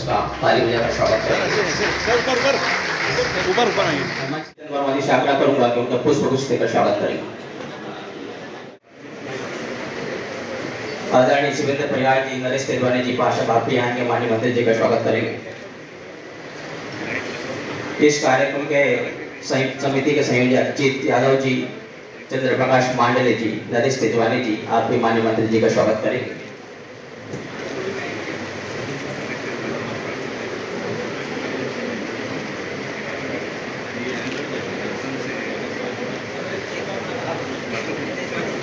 उसका ताली बजाकर स्वागत करेंगे। ऊपर आइए। वर्मा से आग्रह करूंगा कि उनका पुष्पगुच्छ देकर स्वागत करें। आदरणीय शिवेंद्र परिहार जी, नरेश तिवारी जी, पार्षद भापी यहाँ के माननीय मंत्री जी का स्वागत करेंगे। इस कार्यक्रम के समिति के संयोजक जीत यादव जी, चंद्र प्रकाश मांडले जी, नरेश तिवारी जी, आप भी माननीय मंत्री जी का स्वागत करेंगे।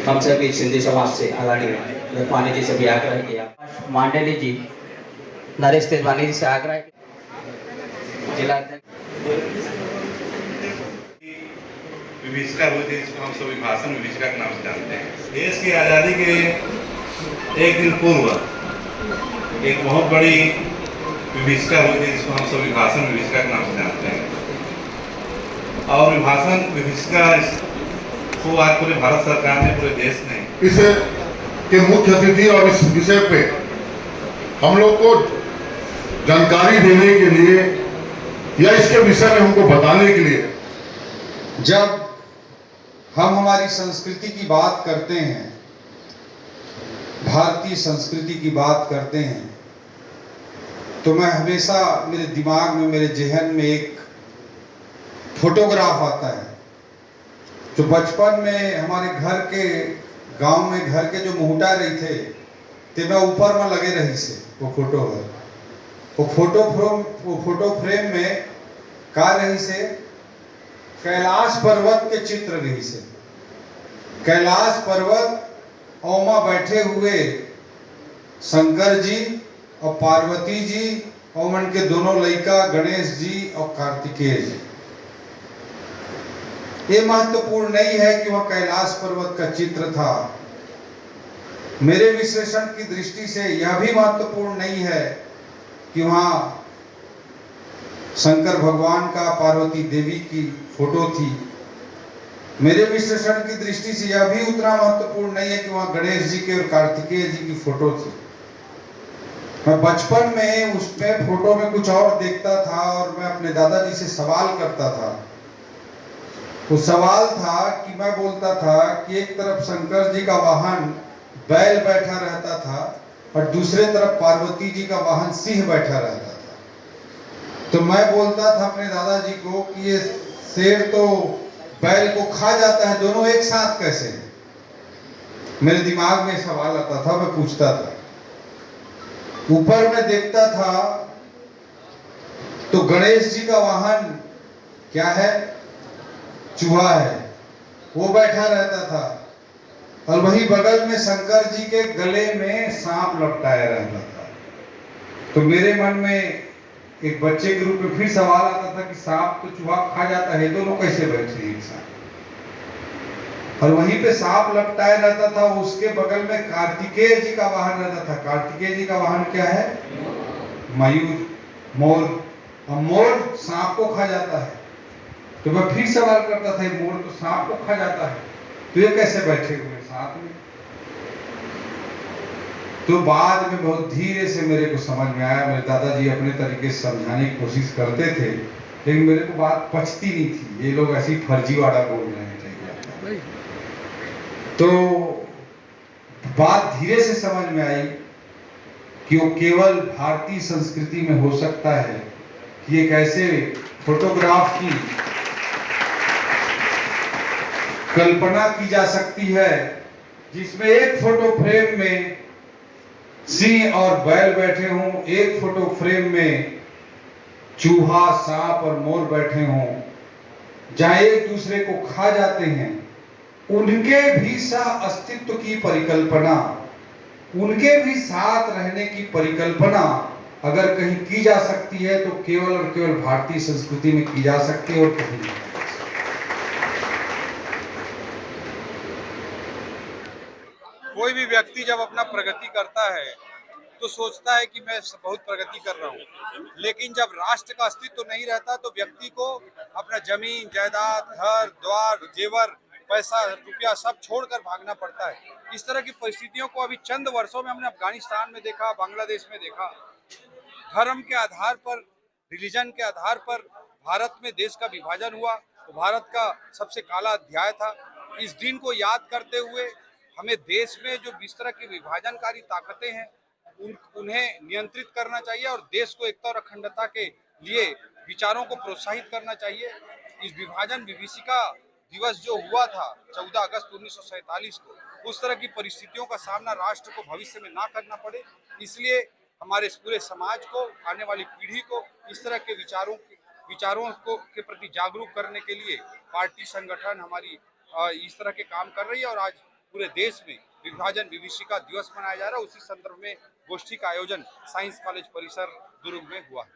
हम सभी सिंधी समाज से आदरणीय लखमानी जी से भी आग्रह किया, मांडले जी, नरेश तिवारी जी से आग्रह जिला विभीषिका हुई थी, जिसको हम सब विभाषण विभीषिका के नाम से जानते हैं। देश की आज़ादी के एक दिन पूर्व एक बहुत बड़ी विभीषिका हुई थी, जिसको हम सब विभाषण विभीषिका के नाम से जानते हैं। और विभाषण विभीषिका को आज पूरे भारत सरकार ने, पूरे देश ने इस के मुख्य अतिथि और इस विषय पे हम लोग को जानकारी देने के लिए या इसके विषय में हमको बताने के लिए, जब हम हमारी संस्कृति की बात करते हैं, भारतीय संस्कृति की बात करते हैं, तो मैं हमेशा मेरे दिमाग में, मेरे जहन में एक फोटोग्राफ आता है जो बचपन में हमारे घर के गांव में घर के जो मुहटा रही थे ते मैं ऊपर में लगे रही से वो फोटो है। वो फोटो फ्रेम में का रही से कैलाश पर्वत के चित्र रही से। कैलाश पर्वत औमा बैठे हुए शंकर जी और पार्वती जी और उनके दोनों लड़का गणेश जी और कार्तिकेय जी। ये महत्वपूर्ण नहीं है कि वह कैलाश पर्वत का चित्र था। मेरे विश्लेषण की दृष्टि से यह भी महत्वपूर्ण नहीं है कि वहाँ शंकर भगवान का पार्वती देवी की फोटो थी। मेरे विश्लेषण की दृष्टि से यह भी उतना महत्वपूर्ण नहीं है कि वहाँ गणेश जी के और कार्तिकेय जी की फोटो थी। मैं बचपन में उसमें फोटो में कुछ और देखता था और मैं अपने दादाजी से सवाल करता था। वो सवाल था कि मैं बोलता था कि एक तरफ शंकर जी का वाहन बैल बैठा रहता था और दूसरे तरफ पार्वती जी का वाहन सिंह बैठा रहता था। तो मैं बोलता था अपने दादाजी को कि ये शेर तो बैल को खा जाता है, दोनों एक साथ कैसे? मेरे दिमाग में सवाल आता था, मैं पूछता था। ऊपर में देखता था तो गणेश जी का वाहन क्या है? चूहा है, वो बैठा रहता था और वही बगल में शंकर जी के गले में सांप लपटाया रहता था। तो मेरे मन में एक बच्चे के रूप में फिर सवाल आता था कि सांप तो चूहा खा जाता है, दोनों कैसे बैठे एक साथ? और वहीं पे सांप लपटाया रहता था, उसके बगल में कार्तिकेय जी का वाहन रहता था। कार्तिकेय जी का वाहन क्या है? मयूर, मोर। और मोर सांप को खा जाता है। तो मैं फिर सवाल करता था, मोर तो सांप को खा जाता है, तो ये कैसे बैठे हुए साथ में? तो बाद में बहुत धीरे से मेरे को समझ में आया। मेरे दादाजी अपने तरीके से समझाने की कोशिश करते थे, लेकिन मेरे को बात पचती नहीं थी। ये लोग ऐसी फर्जीवाड़ा बोल रहे हैं। तो बात धीरे से समझ में आई कि वो केवल भारतीय संस्कृति में हो सकता है कि एक ऐसे फोटोग्राफ की कल्पना की जा सकती है जिसमें एक फोटो फ्रेम में सिंह और बैल बैठे हों, एक फोटो फ्रेम में चूहा, सांप और मोर बैठे हों, जहां एक दूसरे को खा जाते हैं। उनके भी सह अस्तित्व की परिकल्पना, उनके भी साथ रहने की परिकल्पना अगर कहीं की जा सकती है तो केवल और केवल भारतीय संस्कृति में की जा सकती है और कहीं नहीं। कोई भी व्यक्ति जब अपना प्रगति करता है तो सोचता है कि मैं बहुत प्रगति कर रहा हूँ, लेकिन जब राष्ट्र का अस्तित्व नहीं रहता तो व्यक्ति को अपना जमीन, जायदाद, घर द्वार, जेवर, पैसा, रुपया सब छोड़कर भागना पड़ता है। इस तरह की परिस्थितियों को अभी चंद वर्षों में हमने अफगानिस्तान में देखा, बांग्लादेश में देखा। धर्म के आधार पर, रिलीजन के आधार पर भारत में देश का विभाजन हुआ, तो भारत का सबसे काला अध्याय था। इस दिन को याद करते हुए हमें देश में जो इस तरह की विभाजनकारी ताकतें हैं उन्हें नियंत्रित करना चाहिए और देश को एकता और अखंडता के लिए विचारों को प्रोत्साहित करना चाहिए। इस विभाजन विभीषिका दिवस जो हुआ था 14 अगस्त 1947 को, उस तरह की परिस्थितियों का सामना राष्ट्र को भविष्य में ना करना पड़े, इसलिए हमारे इस पूरे समाज को, आने वाली पीढ़ी को इस तरह के विचारों को के प्रति जागरूक करने के लिए पार्टी संगठन हमारी इस तरह के काम कर रही है और आज पूरे देश में विभाजन विभीषिका दिवस मनाया जा रहा है। उसी संदर्भ में गोष्ठी का आयोजन साइंस कॉलेज परिसर दुर्ग में हुआ है।